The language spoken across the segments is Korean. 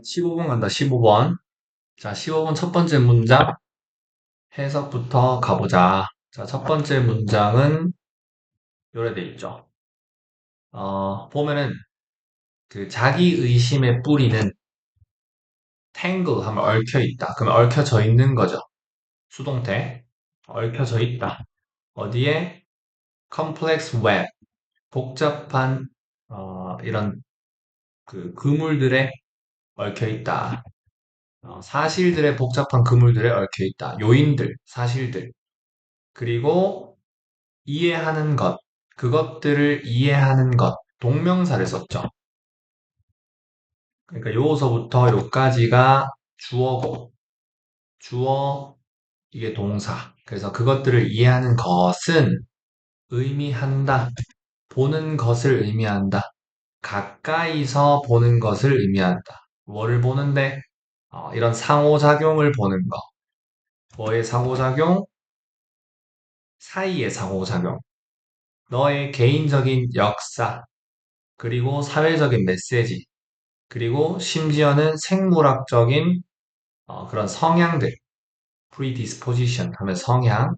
15번 간다, 15번. 자, 15번 첫 번째 문장 해석부터 가보자. 자, 첫 번째 문장은 요래 돼 있죠. 보면은 그 자기 의심의 뿌리는 tangle 하면 얽혀 있다. 그러면 얽혀져 있는 거죠. 수동태. 얽혀져 있다. 어디에? complex web. 복잡한, 이런 그 그물들에 얽혀 있다. 사실들의 복잡한 그물들에 얽혀 있다. 요인들, 사실들. 그리고 이해하는 것, 그것들을 이해하는 것, 동명사를 썼죠. 그러니까 요서부터 요까지가 주어고, 주어, 이게 동사. 그래서 그것들을 이해하는 것은 의미한다. 보는 것을 의미한다. 가까이서 보는 것을 의미한다. 뭐를 보는데? 이런 상호작용을 보는 거. 뭐의 상호작용? 사이의 상호작용. 너의 개인적인 역사, 그리고 사회적인 메시지, 그리고 심지어는 생물학적인 그런 성향들, predisposition 하면 성향,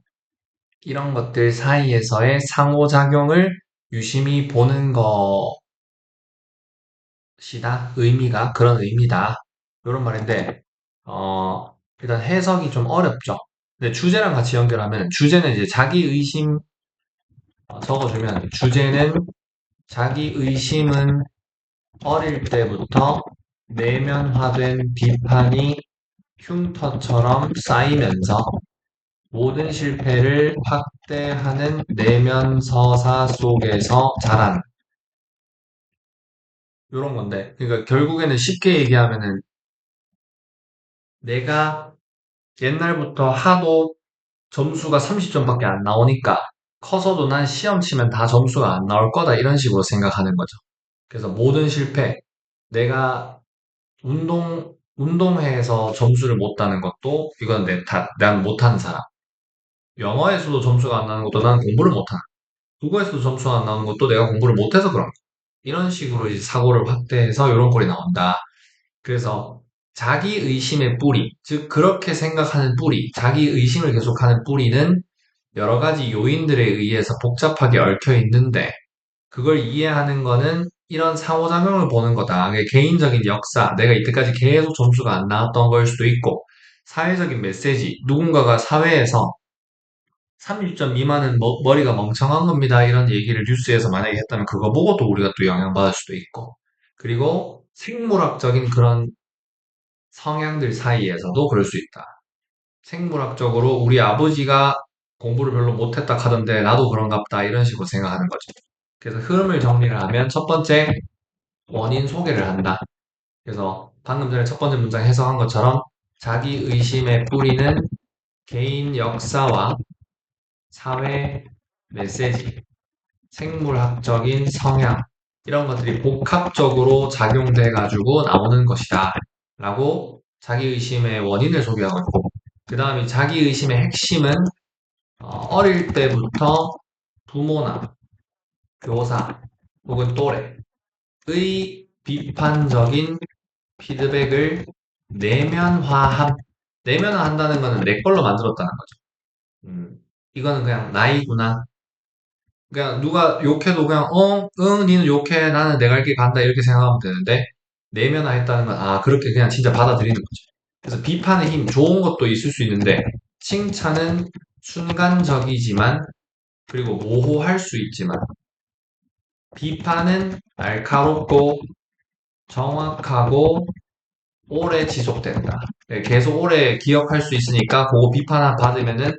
이런 것들 사이에서의 상호작용을 유심히 보는 것이다. 의미가 그런 의미다. 이런 말인데 일단 해석이 좀 어렵죠. 근데 주제랑 같이 연결하면 주제는 이제 자기 의심 적어주면 주제는 자기 의심은 어릴 때부터 내면화된 비판이 흉터처럼 쌓이면서 모든 실패를 확대하는 내면 서사 속에서 자란 이런 건데 그러니까 결국에는 쉽게 얘기하면은 내가 옛날부터 하도 점수가 30점밖에 안 나오니까 커서도 난 시험 치면 다 점수가 안 나올 거다 이런 식으로 생각하는 거죠. 그래서 모든 실패 내가 운동회에서 점수를 못 따는 것도 이건 내 탓. 난 못하는 사람. 영어에서도 점수가 안 나는 것도 난 공부를 못하는. 국어에서도 점수가 안 나오는 것도 내가 공부를 못해서 그런 거. 이런 식으로 이제 사고를 확대해서 이런 꼴이 나온다. 그래서 자기 의심의 뿌리, 즉 그렇게 생각하는 뿌리, 자기 의심을 계속하는 뿌리는 여러 가지 요인들에 의해서 복잡하게 얽혀 있는데 그걸 이해하는 거는 이런 상호작용을 보는 거다. 그게 개인적인 역사, 내가 이때까지 계속 점수가 안 나왔던 걸 수도 있고, 사회적인 메시지, 누군가가 사회에서 30점 미만은 머리가 멍청한 겁니다. 이런 얘기를 뉴스에서 만약에 했다면 그거 보고 또 우리가 또 영향받을 수도 있고, 그리고 생물학적인 그런 성향들 사이에서도 그럴 수 있다. 생물학적으로 우리 아버지가 공부를 별로 못했다 하던데 나도 그런갑다. 이런 식으로 생각하는 거죠. 그래서 흐름을 정리를 하면 첫 번째, 원인 소개를 한다. 그래서 방금 전에 첫 번째 문장 해석한 것처럼 자기 의심의 뿌리는 개인 역사와 사회 메시지, 생물학적인 성향, 이런 것들이 복합적으로 작용돼 가지고 나오는 것이다. 라고 자기 의심의 원인을 소개하고 있고, 그 다음에 자기 의심의 핵심은 어릴 때부터 부모나 교사 혹은 또래의 비판적인 피드백을 내면화함. 내면화한다는 거는 내 걸로 만들었다는 거죠. 이거는 그냥 나이구나. 그냥 누가 욕해도 그냥 응, 니는 욕해. 나는 내가 갈 길 간다. 이렇게 생각하면 되는데 내면화했다는 건 그렇게 그냥 진짜 받아들이는 거죠. 그래서 비판의 힘, 좋은 것도 있을 수 있는데 칭찬은 순간적이지만 그리고 모호할 수 있지만 비판은 날카롭고 정확하고 오래 지속된다. 네, 계속 오래 기억할 수 있으니까 그거 비판 받으면은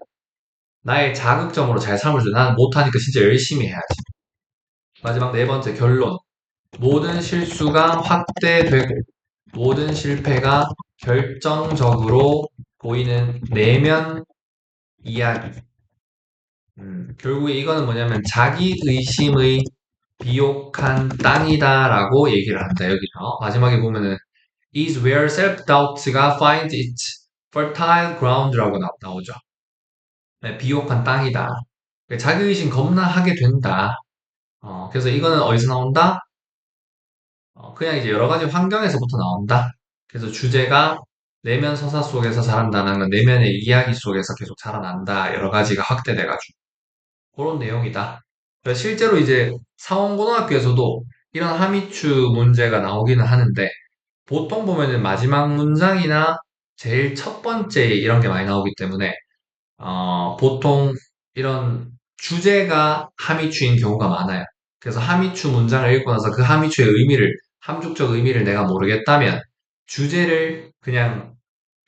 나의 자극점으로 잘 삼을 수. 나는 못하니까 진짜 열심히 해야지. 마지막 네 번째 결론. 모든 실수가 확대되고 모든 실패가 결정적으로 보이는 내면 이야기. 결국에 이거는 뭐냐면 자기 의심의 비옥한 땅이다라고 얘기를 한다. 여기서 마지막에 보면은 is where self-doubt가 finds its fertile ground라고 나오죠. 네, 비옥한 땅이다. 자기의심 겁나 하게 된다. 그래서 이거는 어디서 나온다? 그냥 이제 여러 가지 환경에서부터 나온다. 그래서 주제가 내면 서사 속에서 자란다는 건 내면의 이야기 속에서 계속 자라난다. 여러 가지가 확대돼가지고. 그런 내용이다. 그러니까 실제로 이제 상원고등학교에서도 이런 하미추 문제가 나오기는 하는데 보통 보면은 마지막 문장이나 제일 첫 번째 이런 게 많이 나오기 때문에 보통 이런 주제가 하미추인 경우가 많아요. 그래서 하미추 문장을 읽고 나서 그 하미추의 의미를, 함축적 의미를 내가 모르겠다면 주제를 그냥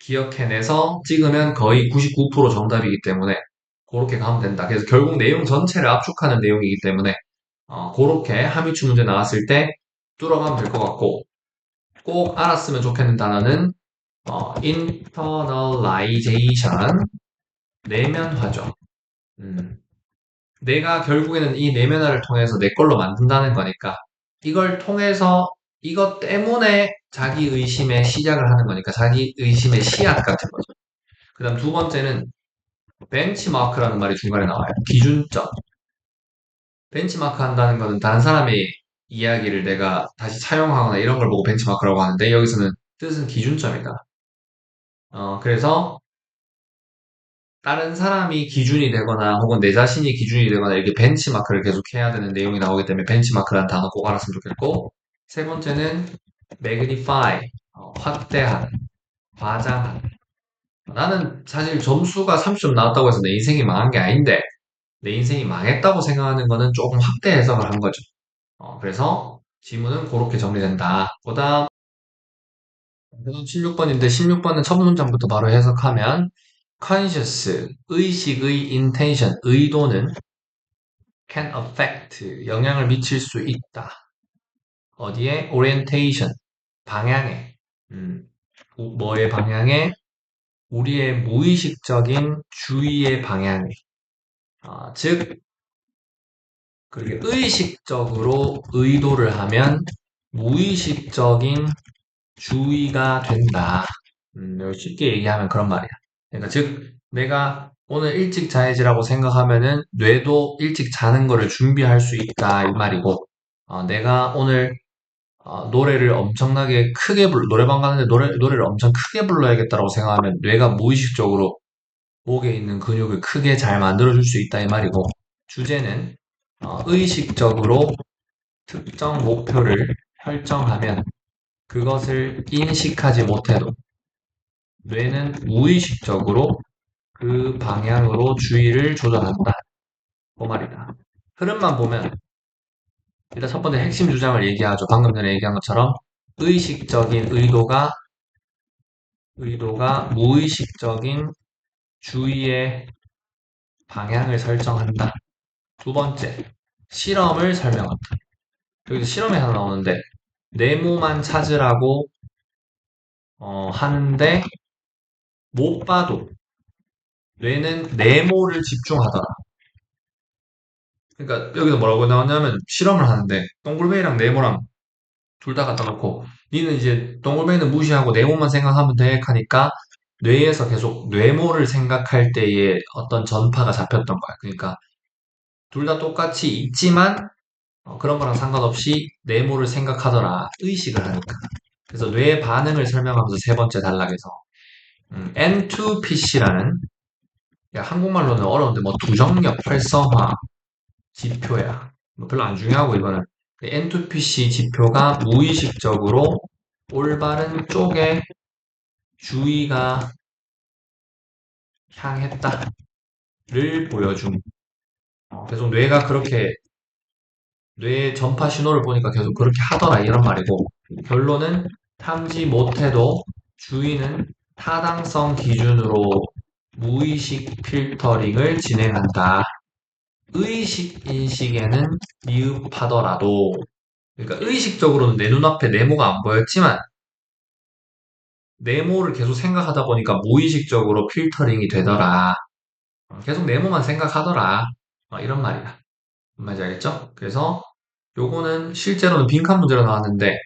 기억해내서 찍으면 거의 99% 정답이기 때문에 그렇게 가면 된다. 그래서 결국 내용 전체를 압축하는 내용이기 때문에 그렇게 하미추 문제 나왔을 때 뚫어가면 될 것 같고 꼭 알았으면 좋겠는 단어는 internalization, 내면화죠. 음, 내가 결국에는 이 내면화를 통해서 내 걸로 만든다는 거니까 이걸 통해서 이것 때문에 자기 의심의 시작을 하는 거니까 자기 의심의 씨앗 같은 거죠. 그 다음 두 번째는 벤치마크라는 말이 중간에 나와요. 기준점. 벤치마크 한다는 거는 다른 사람의 이야기를 내가 다시 차용하거나 이런 걸 보고 벤치마크라고 하는데 여기서는 뜻은 기준점이다. 그래서 다른 사람이 기준이 되거나 혹은 내 자신이 기준이 되거나 이렇게 벤치마크를 계속 해야 되는 내용이 나오기 때문에 벤치마크라는 단어 꼭 알았으면 좋겠고 세 번째는 magnify, 확대한, 과장한. 나는 사실 점수가 30점 나왔다고 해서 내 인생이 망한 게 아닌데 내 인생이 망했다고 생각하는 거는 조금 확대 해석을 한 거죠. 그래서 지문은 그렇게 정리된다. 그다음 16번인데 16번은 첫 문장부터 바로 해석하면 conscious, 의식의 intention, 의도는 can affect, 영향을 미칠 수 있다. 어디에? orientation, 방향에. 음, 뭐의 방향에? 우리의 무의식적인 주의의 방향에. 즉, 그게 의식적으로 의도를 하면 무의식적인 주의가 된다. 쉽게 얘기하면 그런 말이야. 그러니까 즉 내가 오늘 일찍 자야지라고 생각하면은 뇌도 일찍 자는 거를 준비할 수 있다 이 말이고 내가 오늘 노래를 엄청나게 크게 노래방 가는데 노래를 엄청 크게 불러야겠다라고 생각하면 뇌가 무의식적으로 목에 있는 근육을 크게 잘 만들어줄 수 있다 이 말이고 주제는 의식적으로 특정 목표를 설정하면 그것을 인식하지 못해도 뇌는 무의식적으로 그 방향으로 주의를 조절한다. 그 말이다. 흐름만 보면 일단 첫 번째 핵심 주장을 얘기하죠. 방금 전에 얘기한 것처럼 의식적인 의도가 무의식적인 주의의 방향을 설정한다. 두 번째, 실험을 설명한다. 여기서 실험이 하나 나오는데 네모만 찾으라고 하는데 못 봐도 뇌는 네모를 집중하더라. 그러니까 여기서 뭐라고 나왔냐면 실험을 하는데 동글뱅이랑 네모랑 둘 다 갖다 놓고 니는 이제 동글뱅이는 무시하고 네모만 생각하면 돼 하니까 뇌에서 계속 네모를 생각할 때의 어떤 전파가 잡혔던 거야. 그러니까 둘 다 똑같이 있지만 그런 거랑 상관없이 네모를 생각하더라. 의식을 하니까. 그래서 뇌 반응을 설명하면서 세 번째 단락에서 N2PC라는 한국말로는 어려운데 뭐 두정력 활성화 지표야. 뭐 별로 안 중요하고 이거는 N2PC 지표가 무의식적으로 올바른 쪽에 주의가 향했다를 보여줌. 계속 뇌가 그렇게 뇌 전파 신호를 보니까 계속 그렇게 하더라 이런 말이고 결론은 탐지 못해도 주의는 타당성 기준으로 무의식 필터링을 진행한다. 의식 인식에는 미흡하더라도 그러니까 의식적으로는 내 눈앞에 네모가 안 보였지만 네모를 계속 생각하다 보니까 무의식적으로 필터링이 되더라. 계속 네모만 생각하더라. 이런 말이야. 무슨 말인지 알겠죠? 그래서 요거는 실제로는 빈칸 문제로 나왔는데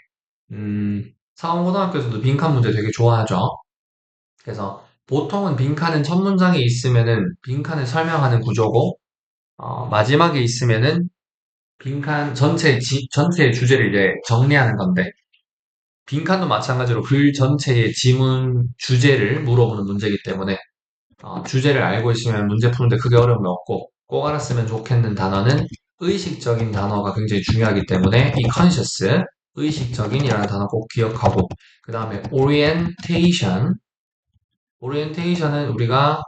사원고등학교에서도 빈칸 문제 되게 좋아하죠. 그래서 보통은 빈칸은 첫 문장에 있으면은 빈칸을 설명하는 구조고 마지막에 있으면은 빈칸 전체의 주제를 이제 정리하는 건데 빈칸도 마찬가지로 글 전체의 지문 주제를 물어보는 문제이기 때문에 주제를 알고 있으면 문제 푸는데 크게 어려움이 없고 꼭 알았으면 좋겠는 단어는 의식적인 단어가 굉장히 중요하기 때문에 이 conscious, 의식적인이라는 단어 꼭 기억하고 그 다음에 orientation, orientation은 우리가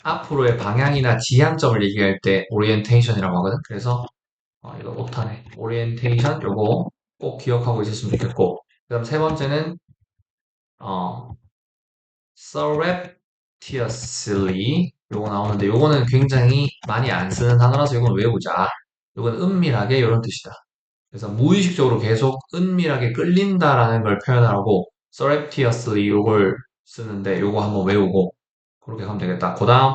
앞으로의 방향이나 지향점을 얘기할 때 orientation이라고 하거든. 그래서 이거 못하네. orientation 요거 꼭 기억하고 있었으면 좋겠고 그 다음 세 번째는 어, surreptitiously 요거 나오는데 요거는 굉장히 많이 안 쓰는 단어라서 요건 외우자. 요건 은밀하게 이런 뜻이다. 그래서 무의식적으로 계속 은밀하게 끌린다라는 걸 표현하고 surreptitiously 요걸 쓰는데 요거 한번 외우고 그렇게 하면 되겠다. 그 다음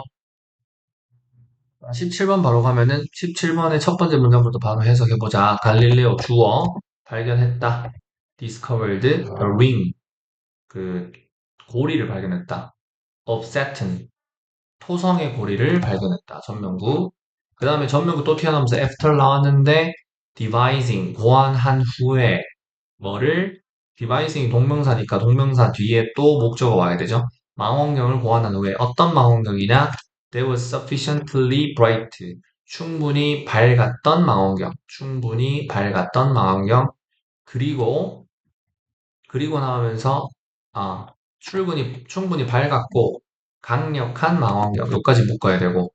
17번 바로 가면은 17번의 첫 번째 문장부터 바로 해석해보자. 갈릴레오 주어 발견했다. discovered the ring 그 고리를 발견했다. of Saturn 토성의 고리를 발견했다. 전명구. 그 다음에 전명구 또 튀어나오면서 after 나왔는데 devising 고안한 후에 뭐를 devising 동명사니까 동명사 뒤에 또 목적어 와야 되죠. 망원경을 고안한 후에 어떤 망원경이냐? They were sufficiently bright. 충분히 밝았던 망원경. 충분히 밝았던 망원경. 그리고 그리고 나오면서 아, 충분히 밝았고 강력한 망원경 여기까지 묶어야 되고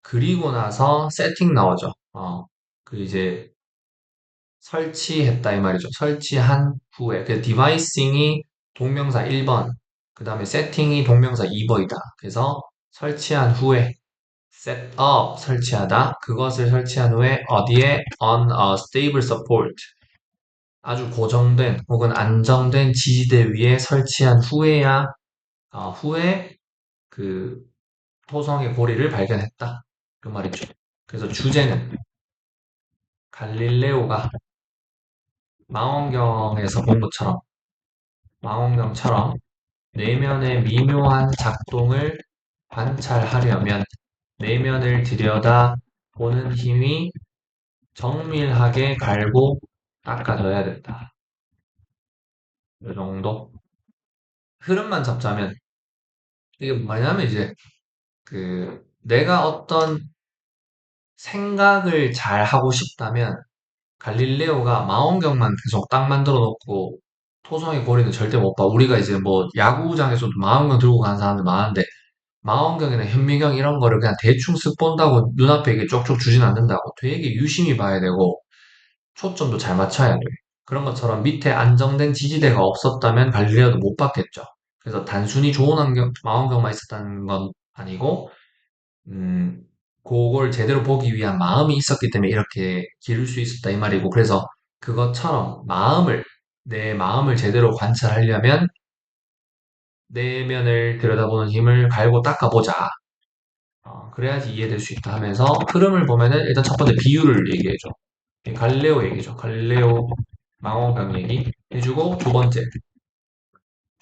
그리고 나서 세팅 나오죠. 그 이제 설치했다 이 말이죠. 설치한 후에 그 디바이싱이 동명사 1번 그 다음에 세팅이 동명사 2번이다. 그래서 설치한 후에 set up 설치하다 그것을 설치한 후에 어디에 on a stable support 아주 고정된 혹은 안정된 지지대 위에 설치한 후에야 후에 그 토성의 고리를 발견했다. 그 말이죠. 그래서 주제는 갈릴레오가 망원경에서 본 것처럼 망원경처럼 내면의 미묘한 작동을 관찰하려면 내면을 들여다 보는 힘이 정밀하게 갈고 닦아져야 된다. 이 정도. 흐름만 잡자면 이게 뭐냐면 이제 내가 어떤 생각을 잘 하고 싶다면 갈릴레오가 망원경만 계속 딱 만들어 놓고 토성의 고리는 절대 못 봐. 우리가 이제 뭐 야구장에서도 망원경 들고 가는 사람들 많은데 망원경이나 현미경 이런 거를 그냥 대충 쓱 본다고 눈앞에 이게 쪽쪽 주진 않는다고 되게 유심히 봐야 되고 초점도 잘 맞춰야 돼. 그런 것처럼 밑에 안정된 지지대가 없었다면 갈릴레오도 못 봤겠죠. 그래서 단순히 좋은 망원경만 있었다는 건 아니고 음, 그걸 제대로 보기 위한 마음이 있었기 때문에 이렇게 기를 수 있었다 이 말이고 그래서 그것처럼 내 마음을 제대로 관찰하려면 내면을 들여다보는 힘을 갈고 닦아보자. 그래야지 이해될 수 있다 하면서 흐름을 보면은 일단 첫 번째 비유를 얘기해줘. 갈릴레오 얘기죠. 갈릴레오 망원경 얘기 해주고 두 번째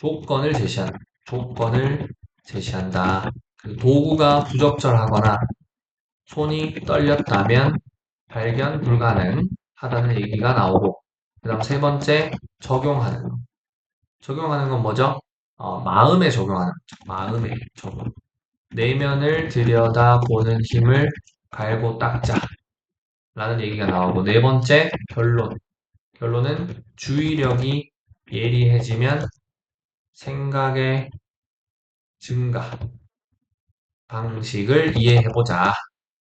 조건을 제시한다. 조건을 제시한다. 그 도구가 부적절하거나 손이 떨렸다면 발견 불가능하다는 얘기가 나오고 그 다음 세 번째 적용하는 거. 적용하는 건 뭐죠? 마음에 적용하는 거죠. 마음에 적용. 내면을 들여다보는 힘을 갈고 닦자라는 얘기가 나오고 네 번째 결론. 결론은 주의력이 예리해지면 생각의 증가 방식을 이해해보자.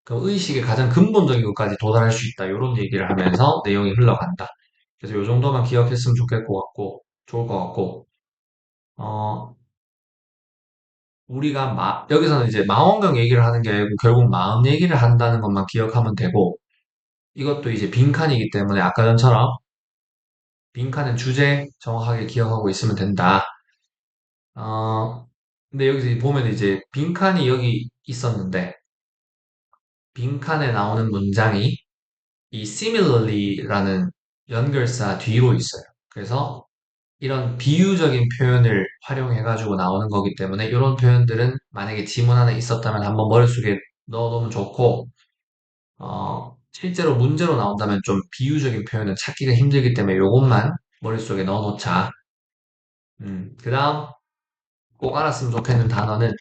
그 의식의 가장 근본적인 것까지 도달할 수 있다. 이런 얘기를 하면서 내용이 흘러간다. 그래서 이 정도만 기억했으면 좋을 것 같고, 어, 여기서는 이제 망원경 얘기를 하는 게 아니고 결국 마음 얘기를 한다는 것만 기억하면 되고, 이것도 이제 빈칸이기 때문에 아까 전처럼 빈칸은 주제 정확하게 기억하고 있으면 된다. 어, 근데 여기서 보면 이제 빈칸이 여기 있었는데, 빈칸에 나오는 문장이 이 similarly라는 연결사 뒤로 있어요. 그래서 이런 비유적인 표현을 활용해가지고 나오는 거기 때문에 이런 표현들은 만약에 지문 안에 있었다면 한번 머릿속에 넣어놓으면 좋고, 실제로 문제로 나온다면 좀 비유적인 표현은 찾기가 힘들기 때문에 이것만 머릿속에 넣어놓자. 그 다음 꼭 알았으면 좋겠는 단어는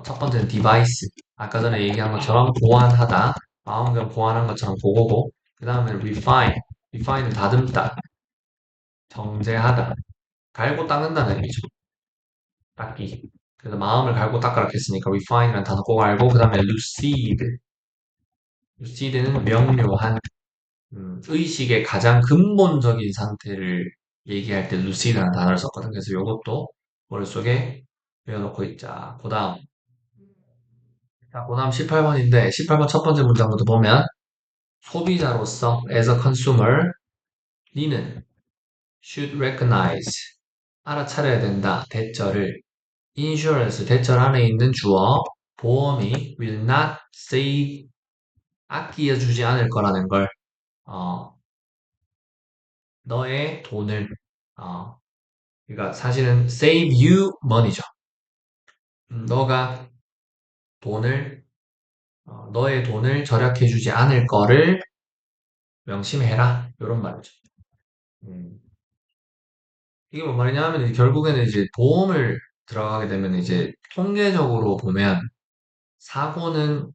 첫 번째는 디바이스. 아까 전에 얘기한 것처럼 보완하다. 마음과 보완한 것처럼 그거고. 그 다음에 refine. refine은 다듬다, 정제하다, 갈고 닦는다는 의미죠. 닦기. 그래서 마음을 갈고 닦으라 했으니까 refine이라는 단어 꼭 알고, 그 다음에 lucid. lucid는 명료한, 의식의 가장 근본적인 상태를 얘기할 때 lucid라는 단어를 썼거든. 그래서 이것도 머릿속에 외워놓고 있자. 그 다음. 자, 그 다음 18번인데, 18번 첫 번째 문장부터 보면, 소비자로서, as a consumer, 니는 should recognize, 알아차려야 된다, 대처를, insurance, 대처 안에 있는 주어, 보험이 will not save, 아끼어주지 않을 거라는 걸, 어, 너의 돈을, 어, 그러니까 사실은 save you money죠. 너가 돈을, 너의 돈을 절약해주지 않을 거를 명심해라. 이런 말이죠. 음, 이게 뭔 말이냐 하면 결국에는 이제 보험을 들어가게 되면 이제 통계적으로 보면 사고는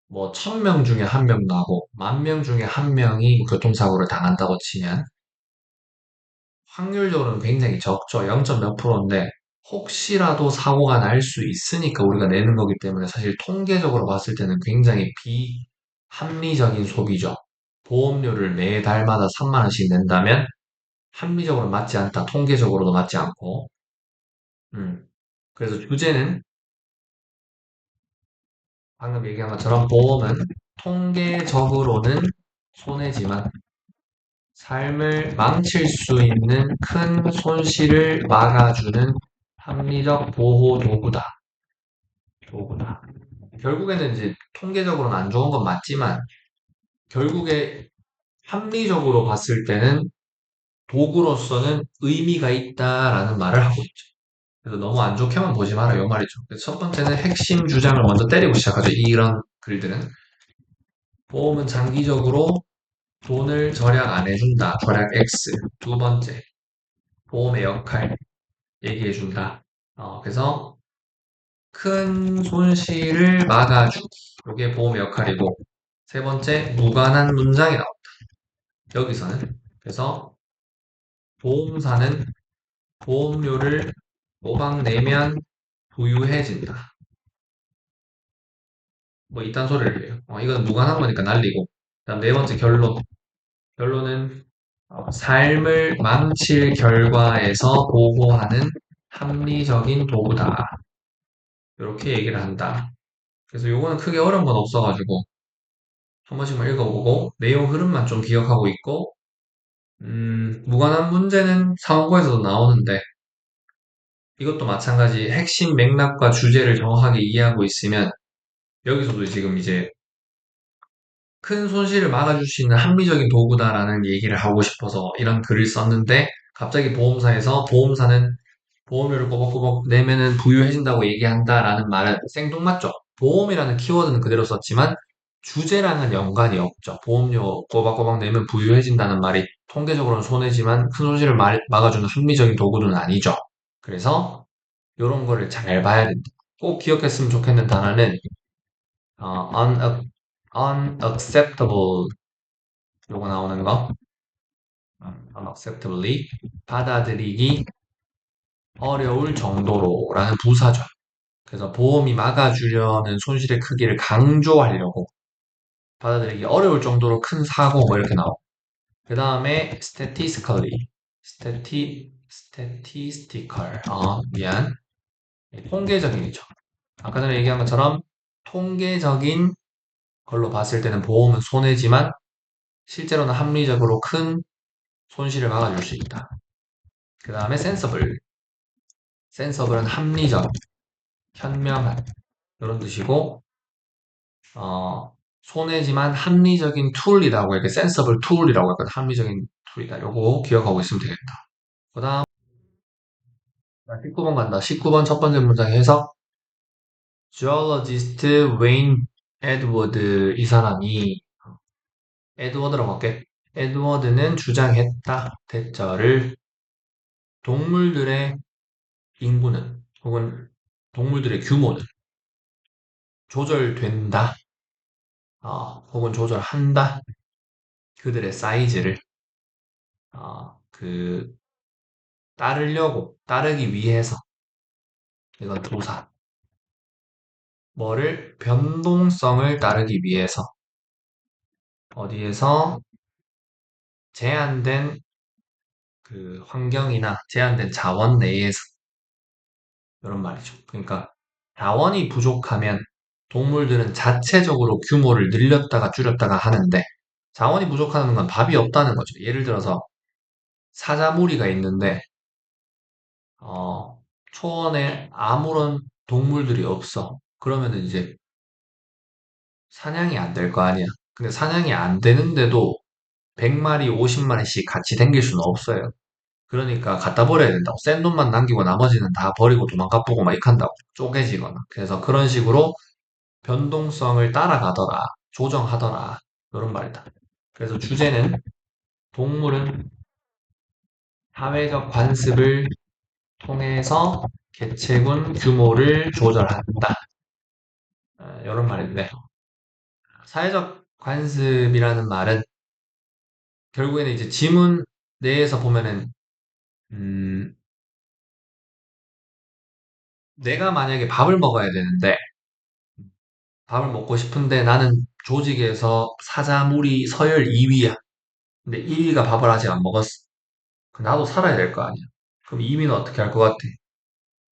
뭐 1000명 중에 한 명 나고 10,000명 중에 한 명이 교통사고를 당한다고 치면 확률적으로는 굉장히 적죠. 0. 몇 프로인데 혹시라도 사고가 날 수 있으니까 우리가 내는 거기 때문에 사실 통계적으로 봤을 때는 굉장히 비합리적인 소비죠. 보험료를 매달마다 3만 원씩 낸다면 합리적으로 맞지 않다. 통계적으로도 맞지 않고. 음. 그래서 주제는 방금 얘기한 것처럼 보험은 통계적으로는 손해지만 삶을 망칠 수 있는 큰 손실을 막아주는 합리적 보호 도구다. 도구다. 결국에는 이제 통계적으로는 안 좋은 건 맞지만 결국에 합리적으로 봤을 때는 도구로서는 의미가 있다라는 말을 하고 있죠. 그래서 너무 안 좋게만 보지 마라 이 말이죠. 그래서 첫 번째는 핵심 주장을 먼저 때리고 시작하죠. 이런 글들은 보험은 장기적으로 돈을 절약 안 해준다. 절약 X. 두 번째, 보험의 역할 얘기해준다. 그래서 큰 손실을 막아주기. 이게 보험의 역할이고, 세 번째, 무관한 문장이 나온다. 여기서는. 그래서 보험사는 보험료를 꼬박 내면 부유해진다. 뭐 이딴 소리를 해요. 이건 무관한 거니까 날리고. 그다음 네 번째 결론. 결론은 삶을 망칠 결과에서 보호하는 합리적인 도구다. 이렇게 얘기를 한다. 그래서 요거는 크게 어려운 건 없어가지고 한 번씩만 읽어보고 내용 흐름만 좀 기억하고 있고 무관한 문제는 상호에서도 나오는데 이것도 마찬가지 핵심 맥락과 주제를 정확하게 이해하고 있으면 여기서도 지금 이제 큰 손실을 막아줄 수 있는 합리적인 도구다라는 얘기를 하고 싶어서 이런 글을 썼는데 갑자기 보험사에서 보험사는 보험료를 꼬박꼬박 내면은 부유해진다고 얘기한다라는 말은 생뚱맞죠. 보험이라는 키워드는 그대로 썼지만 주제랑은 연관이 없죠. 보험료 꼬박꼬박 내면 부유해진다는 말이 통계적으로는 손해지만 큰 손실을 막아주는 합리적인 도구는 아니죠. 그래서 이런 거를 잘 봐야 된다. 꼭 기억했으면 좋겠는 단어는 unacceptable 요거 나오는 거 unacceptably 받아들이기 어려울 정도로 라는 부사죠. 그래서 보험이 막아주려는 손실의 크기를 강조하려고 받아들이기 어려울 정도로 큰 사고 뭐 이렇게 나오고 그 다음에 statistically statistical 미안 통계적인이죠. 아까 전에 얘기한 것처럼 통계적인 걸로 봤을 때는 보험은 손해지만 실제로는 합리적으로 큰 손실을 막아줄 수 있다. 그 다음에 sensible sensible은 합리적, 현명한 이런 뜻이고 손해지만 합리적인 툴이라고 이렇게 sensible tool이라고 했거든. 합리적인 툴이다. 요거 기억하고 있으면 되겠다. 그 다음 19번 간다. 19번 첫 번째 문장 해석. geologist 웨인 에드워드 이 사람이 에드워드라고 할게. 에드워드는 주장했다. 대절을 동물들의 인구는 혹은 동물들의 규모는 조절된다. 혹은 조절한다. 그들의 사이즈를 그 따르기 위해서 이건 도사. 뭐를 변동성을 따르기 위해서 어디에서 제한된 그 환경이나 제한된 자원 내에서 이런 말이죠. 그러니까 자원이 부족하면 동물들은 자체적으로 규모를 늘렸다가 줄였다가 하는데 자원이 부족하는 건 답이 없다는 거죠. 예를 들어서 사자무리가 있는데 어, 초원에 아무런 동물들이 없어. 그러면은 이제 사냥이 안 될 거 아니야. 근데 사냥이 안 되는데도 100마리, 50마리씩 같이 댕길 수는 없어요. 그러니까 갖다 버려야 된다고. 센 놈만 남기고 나머지는 다 버리고 도망가 보고 막 이렇게 한다고. 쪼개지거나. 그래서 그런 식으로 변동성을 따라가더라. 조정하더라. 이런 말이다. 그래서 주제는 동물은 사회적 관습을 통해서 개체군 규모를 조절한다. 이런 말인데 사회적 관습이라는 말은 결국에는 이제 지문 내에서 보면은 음, 내가 만약에 밥을 먹어야 되는데 밥을 먹고 싶은데 나는 조직에서 사자물이 서열 2위야. 근데 1위가 밥을 아직 안 먹었어. 그럼 나도 살아야 될 거 아니야. 그럼 2위는 어떻게 할 것 같아?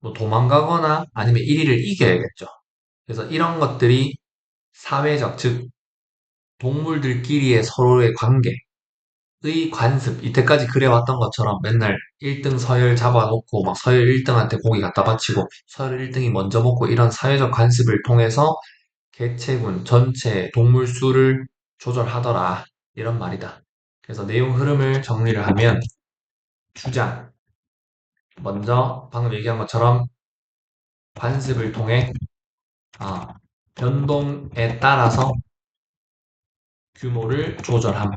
뭐 도망가거나 아니면 1위를 이겨야겠죠. 그래서 이런 것들이 사회적, 즉 동물들끼리의 서로의 관계의 관습, 이때까지 그래왔던 것처럼 맨날 1등 서열 잡아놓고 막 서열 1등한테 고기 갖다 바치고 서열 1등이 먼저 먹고 이런 사회적 관습을 통해서 개체군 전체 동물 수를 조절하더라. 이런 말이다. 그래서 내용 흐름을 정리를 하면 주장. 먼저 방금 얘기한 것처럼 관습을 통해 아, 변동에 따라서 규모를 조절함.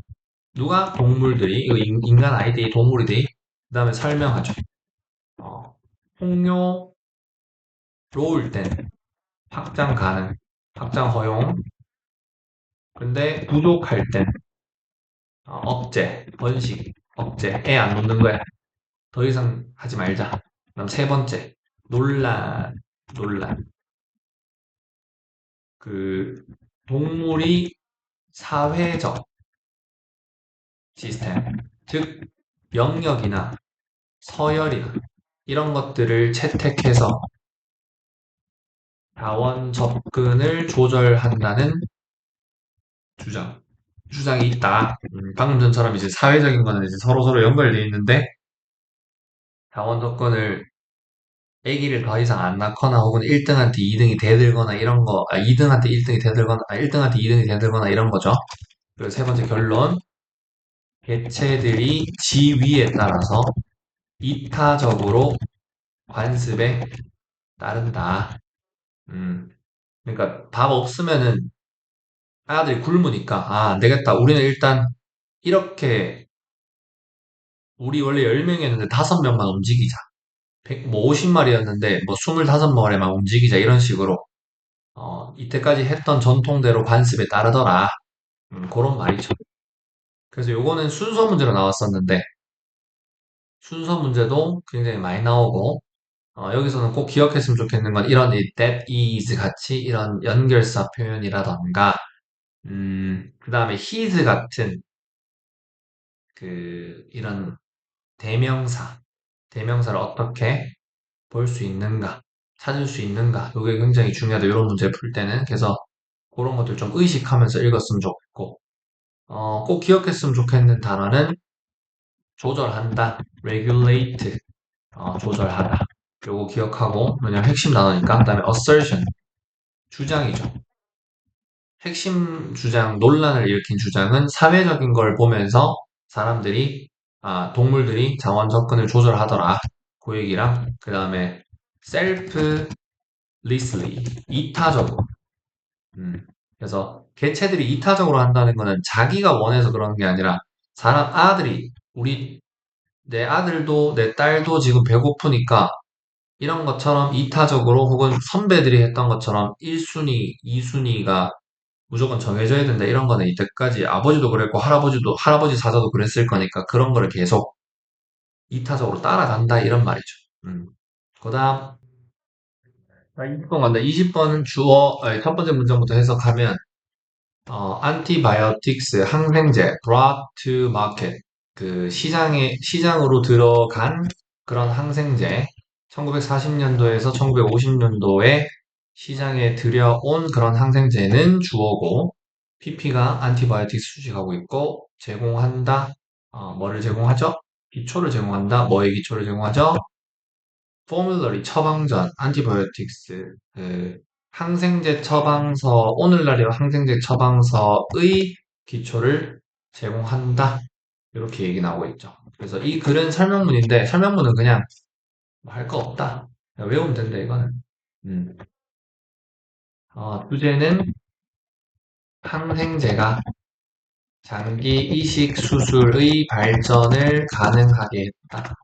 누가? 동물들이, 이거 인간 아이들이 동물이들이 그 다음에 설명하죠. 어, 폭력로 올 땐 확장 가능, 확장 허용. 근데 부족할 땐 억제, 번식, 억제, 애 안 놓는 거야. 더 이상 하지 말자. 그다음 세 번째, 논란, 논란. 그 동물이 사회적 시스템, 즉 영역이나 서열이나 이런 것들을 채택해서 자원 접근을 조절한다는 주장, 주장이 있다. 방금 전처럼 이제 사회적인 거는 이제 서로 연결돼 있는데 자원 접근을 아기를 더 이상 안 낳거나 혹은 1등한테 2등이 대들거나 이런 거, 2등한테 1등이 대들거나, 1등한테 2등이 대들거나 이런 거죠. 그리고 세 번째 결론, 개체들이 지위에 따라서 이타적으로 관습에 따른다. 음, 그러니까 밥 없으면은 아들이 굶으니까 안 되겠다. 우리는 일단 이렇게 우리 원래 10명이었는데 5명만 움직이자. 50마리였는데 뭐 25마리만 움직이자 이런 식으로 이때까지 했던 전통대로 관습에 따르더라. 그런 말이죠. 그래서 요거는 순서 문제로 나왔었는데 순서 문제도 굉장히 많이 나오고 여기서는 꼭 기억했으면 좋겠는 건 이런 that is 같이 이런 연결사 표현이라던가 그 다음에 his 같은 이런 대명사를 어떻게 볼 수 있는가, 찾을 수 있는가, 이게 굉장히 중요하다. 이런 문제 풀 때는. 그래서 그런 것들 좀 의식하면서 읽었으면 좋겠고, 꼭 기억했으면 좋겠는 단어는 조절한다, regulate, 조절하다. 요거 기억하고, 왜냐면 핵심 단어니까. 그다음에 assertion, 주장이죠. 핵심 주장, 논란을 일으킨 주장은 사회적인 걸 보면서 사람들이, 동물들이 자원 접근을 조절하더라. 그 얘기랑, 그 다음에 selflessly, 이타적으로. 그래서 개체들이 이타적으로 한다는 거는 자기가 원해서 그런 게 아니라 사람, 아들이, 내 아들도, 내 딸도 지금 배고프니까 이런 것처럼 이타적으로 혹은 선배들이 했던 것처럼 1순위, 2순위가 무조건 정해져야 된다. 이런 거는 이때까지 아버지도 그랬고 할아버지 사자도 그랬을 거니까 그런 거를 계속 이타적으로 따라간다. 이런 말이죠. 그 다음, 20번 간다. 20번은 아니, 첫 번째 문장부터 해석하면, antibiotics, 항생제, brought to market. 시장으로 들어간 그런 항생제. 1940년도에서 1950년도에 시장에 들여온 그런 항생제는 주어고, PP가 antibiotics 수식하고 있고, 제공한다. 뭐를 제공하죠? 기초를 제공한다. 뭐의 기초를 제공하죠? 포뮬러리 처방전, 안티바이오틱스, 항생제 처방서, 오늘날의 항생제 처방서의 기초를 제공한다. 이렇게 얘기 나오고 있죠. 그래서 이 글은 설명문인데, 설명문은 그냥 뭐 할 거 없다. 그냥 외우면 된다, 이거는. 음. 주제는 항생제가 장기 이식 수술의 발전을 가능하게 했다.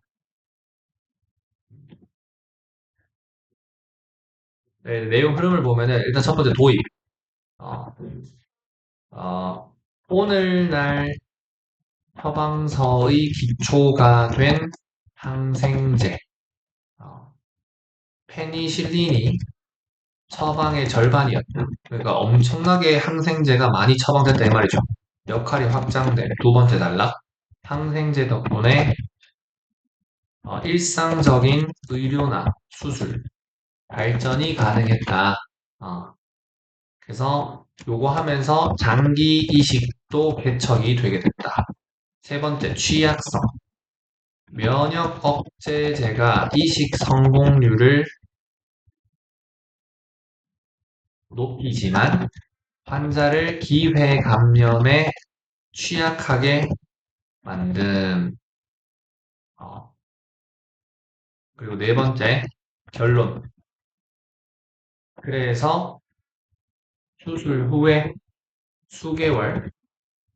네, 내용 흐름을 보면은 일단 첫 번째 도입. 어, 오늘날 처방서의 기초가 된 항생제. 어, 페니실린이 처방의 절반이었다. 그러니까 엄청나게 항생제가 많이 처방됐다 이 말이죠. 역할이 확장된 두 번째 단락. 항생제 덕분에 일상적인 의료나 수술, 발전이 가능했다. 어, 그래서 요거 하면서 장기 이식도 개척이 되게 됐다. 세 번째, 취약성. 면역 억제제가 이식 성공률을 높이지만 환자를 기회 감염에 취약하게 만듦. 어, 그리고 네 번째, 결론. 그래서 수술 후에 수개월,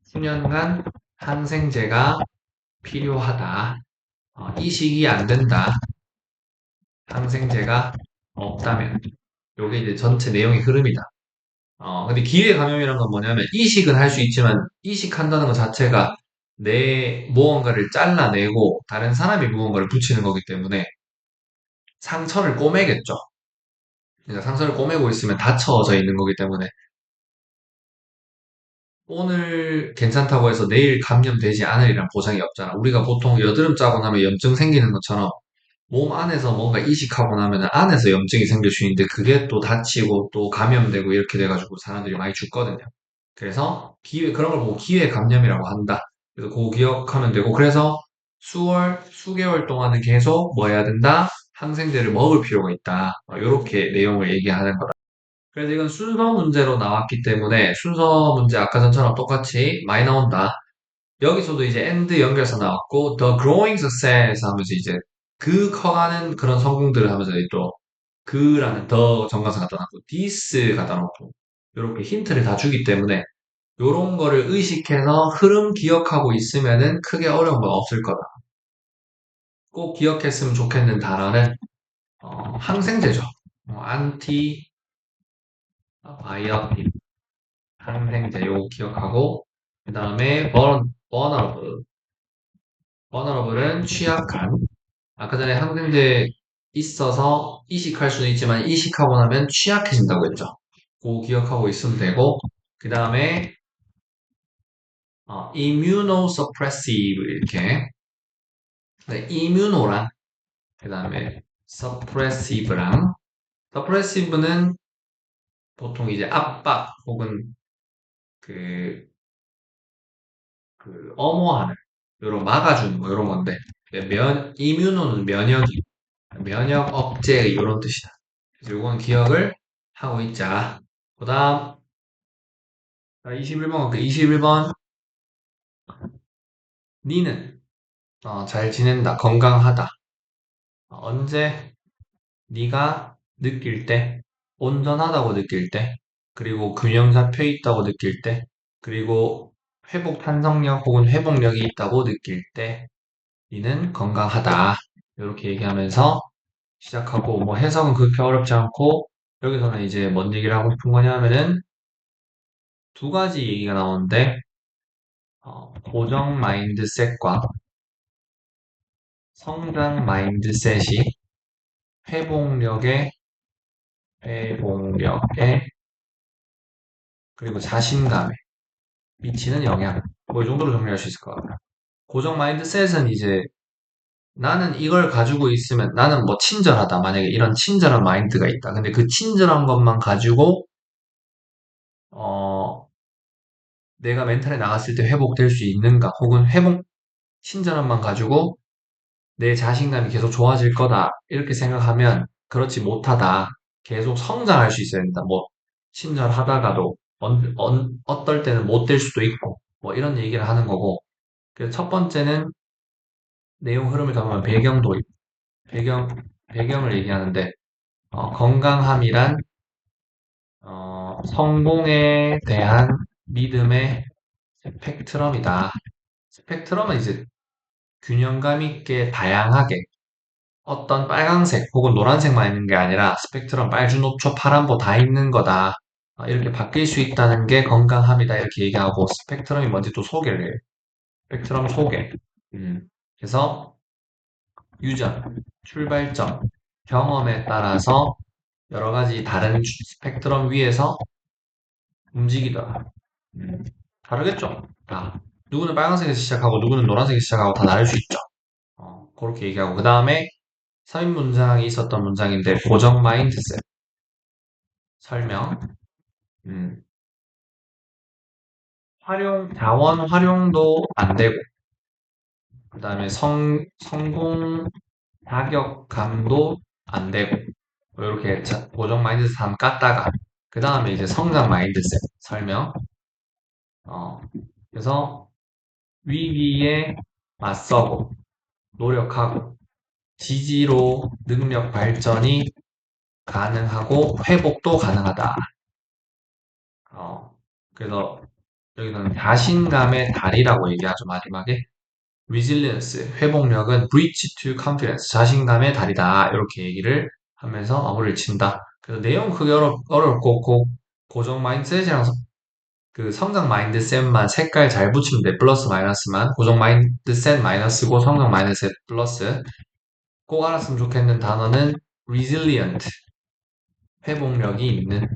수년간 항생제가 필요하다. 이식이 안 된다. 항생제가 없다면. 요게 이제 전체 내용의 흐름이다. 근데 기회 감염이란 건 뭐냐면 이식은 할 수 있지만 이식한다는 것 자체가 내 무언가를 잘라내고 다른 사람이 무언가를 붙이는 거기 때문에 상처를 꼬매겠죠. 그러니까 상처를 꼬매고 있으면 닫혀져 있는 거기 때문에 오늘 괜찮다고 해서 내일 감염되지 않으리란 보장이 없잖아. 우리가 보통 여드름 짜고 나면 염증 생기는 것처럼 몸 안에서 뭔가 이식하고 나면 안에서 염증이 생길 수 있는데 그게 또 다치고 또 감염되고 이렇게 돼가지고 사람들이 많이 죽거든요. 그래서 그런 걸 보고 기회 감염이라고 한다. 그래서 그거 기억하면 되고, 그래서 수개월 동안은 계속 뭐 해야 된다? 항생제를 먹을 필요가 있다. 이렇게 내용을 얘기하는 거다. 그래서 이건 순서 문제로 나왔기 때문에 순서 문제 아까 전처럼 똑같이 많이 나온다. 여기서도 이제 and 연결해서 나왔고, the growing success 하면서 이제 그 커가는 그런 성공들을 하면서 또 그라는 더 정관사 갖다 놨고, this 갖다 놓고, 이렇게 힌트를 다 주기 때문에 요런 거를 의식해서 흐름 기억하고 있으면은 크게 어려운 건 없을 거다. 꼭 기억했으면 좋겠는 단어는 항생제죠. 안티바이오틱 항생제 요거 기억하고 그 다음에 vulnerable은 취약한. 아까 전에 항생제 있어서 이식할 수는 있지만 이식하고 나면 취약해진다고 했죠. 그거 기억하고 있으면 되고 그 다음에 immunosuppressive 이렇게 네, immuno랑 그 다음에 suppressive는 보통 이제 압박 혹은 그, 엄호하는 요런 막아주는 뭐 요런 건데 immuno는 면역 억제의 요런 뜻이다. 그래서 요건 기억을 하고 있자. 그 다음 21번 21번 니는 잘 지낸다 건강하다. 언제 네가 느낄 때, 온전하다고 느낄 때, 그리고 균형 잡혀 있다고 느낄 때, 그리고 회복 탄성력 혹은 회복력이 있다고 느낄 때 이는 건강하다. 이렇게 얘기하면서 시작하고 뭐 해석은 그렇게 어렵지 않고 여기서는 이제 뭔 얘기를 하고 싶은 거냐면은 두 가지 얘기가 나오는데 고정 마인드셋과 성장 마인드셋이 회복력에 회복력에 그리고 자신감에 미치는 영향 뭐 이 정도로 정리할 수 있을 것 같아요. 고정 마인드셋은 이제 나는 이걸 가지고 있으면 나는 뭐 친절하다. 만약에 이런 친절한 마인드가 있다. 근데 그 친절한 것만 가지고 어 내가 멘탈에 나갔을 때 회복될 수 있는가? 혹은 친절함만 가지고 내 자신감이 계속 좋아질 거다. 이렇게 생각하면 그렇지 못하다. 계속 성장할 수 있어야 된다. 뭐 친절하다가도 어떨 때는 못 될 수도 있고 뭐 이런 얘기를 하는 거고. 그래서 첫 번째는 내용 흐름을 잡으면 배경 배경을 얘기하는데 건강함이란 성공에 대한 믿음의 스펙트럼이다. 스펙트럼은 이제 균형감 있게 다양하게 어떤 빨강색 혹은 노란색만 있는 게 아니라 스펙트럼 빨주노초 파란보 다 있는 거다. 이렇게 바뀔 수 있다는 게 건강함이다. 이렇게 얘기하고 스펙트럼이 뭔지 또 소개를 해요. 스펙트럼 소개. 음. 그래서 유전, 출발점, 경험에 따라서 여러 가지 다른 스펙트럼 위에서 움직이더라. 음. 다르겠죠? 다. 누구는 빨간색에서 시작하고 누구는 노란색에서 시작하고 다 다를 수 있죠. 그렇게 얘기하고 그 다음에 3인문장이 있었던 문장인데 고정 마인드셋 설명 음, 자원 활용도 안 되고 그 다음에 성공 자격감도 안 되고 뭐 이렇게 고정 마인드셋 한번 깠다가 그 다음에 이제 성장 마인드셋 설명 어, 그래서 위기에 맞서고 노력하고 지지로 능력 발전이 가능하고 회복도 가능하다. 어, 그래서 여기서는 자신감의 달이라고 얘기하죠, 마지막에. resilience, 회복력은 bridge to confidence, 자신감의 달이다. 이렇게 얘기를 하면서 마무리를 친다. 그래서 내용 크게 어렵고, 고정 마인드셋이랑 그 성장 마인드셋만 색깔 잘 붙이면 돼. 플러스 마이너스만. 고정 마인드셋 마이너스고 성장 마인드셋 플러스. 꼭 알았으면 좋겠는 단어는 resilient, 회복력이 있는.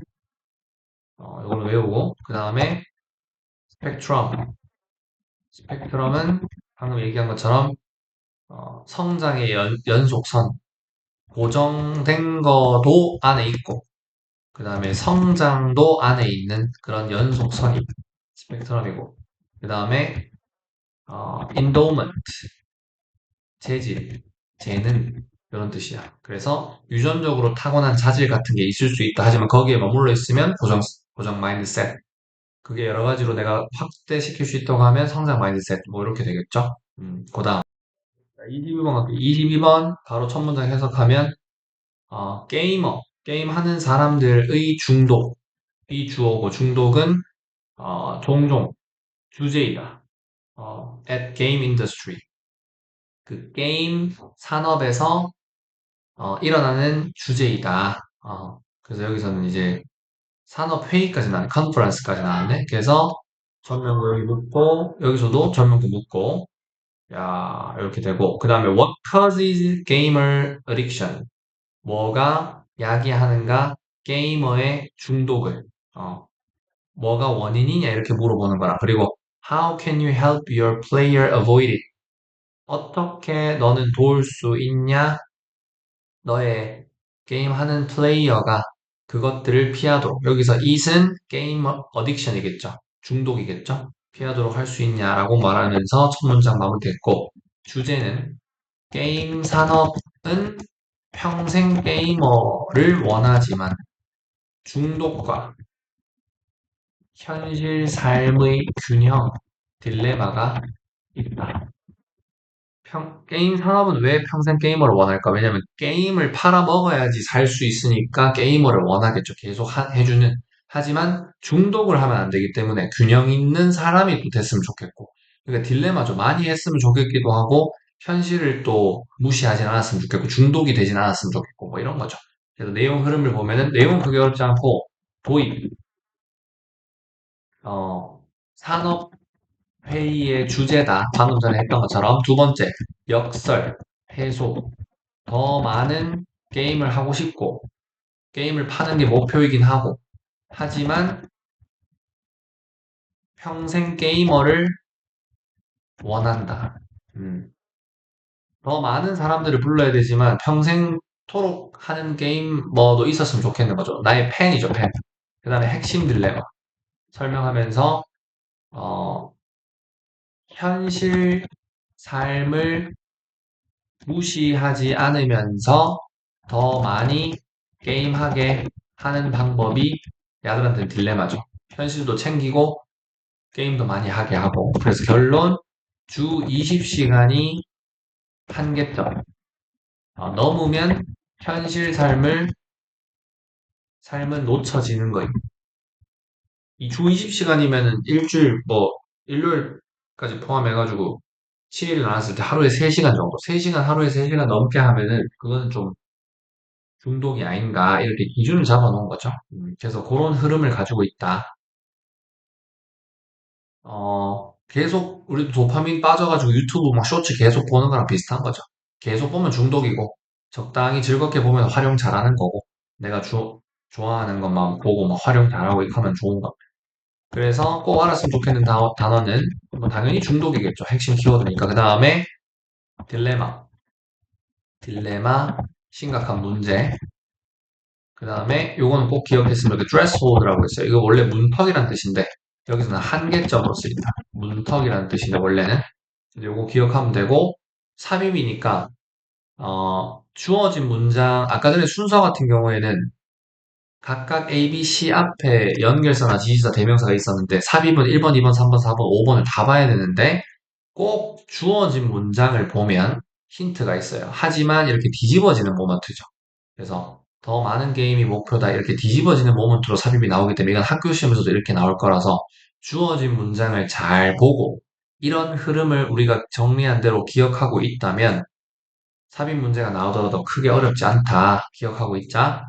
이걸 외우고, 그 다음에 스펙트럼. 스펙트럼은 방금 얘기한 것처럼 성장의 연속선, 고정된 거도 안에 있고, 그 다음에 성장도 안에 있는 그런 연속선이 스펙트럼이고, 그 다음에 endowment, 재질, 재능 이런 뜻이야. 그래서 유전적으로 타고난 자질 같은 게 있을 수 있다. 하지만 거기에 머물러 있으면 고정 마인드셋. 그게 여러 가지로 내가 확대시킬 수 있다고 하면 성장 마인드셋 뭐 이렇게 되겠죠. 그다음 22번 갈게요. 22번 바로 첫 문장 해석하면 게임하는 사람들의 중독이 주어고 중독은 종종 주제이다. at game industry 그 게임 산업에서 일어나는 주제이다. 그래서 여기서는 이제 산업 회의까지 나왔네, 컨퍼런스까지 나왔네. 그래서 전명구 여기 묻고 여기서도 전명구 묻고 야 이렇게 되고 그 다음에 what causes gamer addiction 뭐가 야기하는가 게이머의 중독을 뭐가 원인이냐 이렇게 물어보는 거라. 그리고 how can you help your player avoid it 어떻게 너는 도울 수 있냐 너의 게임하는 플레이어가 그것들을 피하도록 여기서 it은 게임 어딕션이겠죠. 중독이겠죠. 피하도록 할 수 있냐라고 말하면서 첫 문장 마무리됐고 주제는 게임 산업은 평생 게이머를 원하지만 중독과 현실 삶의 균형 딜레마가 있다. 게임 산업은 왜 평생 게이머를 원할까? 왜냐면 게임을 팔아먹어야지 살 수 있으니까 게이머를 원하겠죠. 계속 해주는. 하지만 중독을 하면 안 되기 때문에 균형 있는 사람이 또 됐으면 좋겠고. 그러니까 딜레마죠. 많이 했으면 좋겠기도 하고, 현실을 또 무시하진 않았으면 좋겠고, 중독이 되진 않았으면 좋겠고, 뭐 이런 거죠. 그래서 내용 흐름을 보면은, 내용은 그게 어렵지 않고, 도입, 어, 산업회의의 주제다. 방금 전에 했던 것처럼. 두 번째, 역설, 해소. 더 많은 게임을 하고 싶고, 게임을 파는 게 목표이긴 하고, 하지만 평생 게이머를 원한다. 음. 더 많은 사람들을 불러야 되지만 평생토록 하는 게이머도 있었으면 좋겠는 거죠. 나의 팬이죠, 팬. 그 다음에 핵심 딜레마. 설명하면서, 어, 현실 삶을 무시하지 않으면서 더 많이 게임하게 하는 방법이 야들한테는 딜레마죠. 현실도 챙기고 게임도 많이 하게 하고. 그래서 결론, 주 20시간이 한계점. 넘으면 현실 삶은 놓쳐지는 거예요. 이 주 20시간이면은 일주일, 일요일까지 포함해가지고 7일 나눴을 때 하루에 3시간 정도, 3시간 하루에 3시간 넘게 하면은 그거는 좀 중독이 아닌가, 이렇게 기준을 잡아 놓은 거죠. 그래서 그런 흐름을 가지고 있다. 계속 우리도 도파민 빠져가지고 유튜브 막 쇼츠 계속 보는 거랑 비슷한 거죠. 계속 보면 중독이고, 적당히 즐겁게 보면 활용 잘하는 거고, 내가 좋아하는 것만 보고 막 활용 잘하고 이렇게 하면 좋은 거. 그래서 꼭 알았으면 좋겠는 단어는 뭐 당연히 중독이겠죠. 핵심 키워드니까. 그 다음에 딜레마, 딜레마, 심각한 문제. 그 다음에 요거는 꼭 기억했으면 이렇게 threshold라고 있어요. 이거 원래 문턱이란 뜻인데 여기서는 한계점으로 쓰인다. 문턱이라는 뜻인데 원래는. 요거 기억하면 되고 삽입이니까 주어진 문장 아까 전에 순서 같은 경우에는 각각 A, B, C 앞에 연결사나 지시사, 대명사가 있었는데 삽입은 1번, 2번, 3번, 4번, 5번을 다 봐야 되는데 꼭 주어진 문장을 보면 힌트가 있어요. 하지만 이렇게 뒤집어지는 모먼트죠. 그래서 더 많은 게임이 목표다 이렇게 뒤집어지는 모먼트로 삽입이 나오기 때문에 이건 학교 시험에서도 이렇게 나올 거라서 주어진 문장을 잘 보고 이런 흐름을 우리가 정리한 대로 기억하고 있다면 삽입 문제가 나오더라도 크게 어렵지 않다 기억하고 있자.